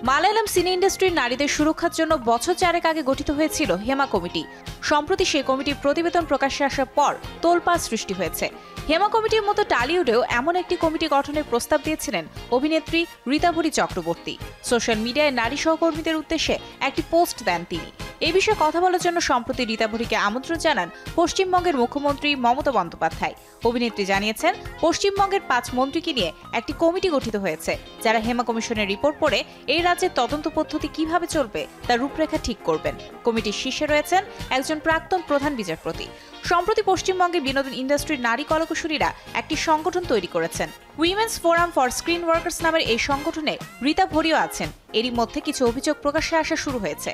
মালায়ালাম সিনে ইন্ডাস্ট্রির নারীদের সুরক্ষার জন্য বছর 4 আগে গঠিত হয়েছিল হেমা কমিটি। সম্প্রতি সেই কমিটির প্রতিবেদন প্রকাশ্যে আসার পর তোলপাড় সৃষ্টি হয়েছে। হেমা কমিটির মতো টলিউডেও এমন একটি কমিটি গঠনের প্রস্তাব দিয়েছিলেন অভিনেত্রী ঋতাভরী চক্রবর্তী। সোশ্যাল মিডিয়ায় নারী সহকর্মীদের উদ্দেশ্যে একটি পোস্ট দেন তিনি। এই বিষয়ে কথা বলার জন্য সম্প্রতি ঋতাভরীকে আমন্ত্রণ জানান পশ্চিমবঙ্গের মুখ্যমন্ত্রী মমতা বন্দ্যোপাধ্যায়। অভিনেত্রী জানিয়েছেন, পশ্চিমবঙ্গের 5 মন্ত্রীকে নিয়ে একটি কমিটি গঠিত হয়েছে, যারা হেমা কমিশনের রিপোর্ট পড়ে এই রাজ্যের তদন্ত পদ্ধতি কিভাবে চলবে তার রূপরেখা ঠিক করবেন। কমিটির শীর্ষে রয়েছেন একজন প্রাক্তন প্রধান বিচারপতি। সম্প্রতি পশ্চিমবঙ্গের বিনোদন ইন্ডাস্ট্রির নারী কলাকুশলীরা একটি সংগঠন তৈরি করেছেন। Women's forum for screen workers নামের এই সংগঠনে ঋতাভরীও আছেন। এরই মধ্যে কিছু অভিযোগ প্রকাশ্যে আসা শুরু হয়েছে।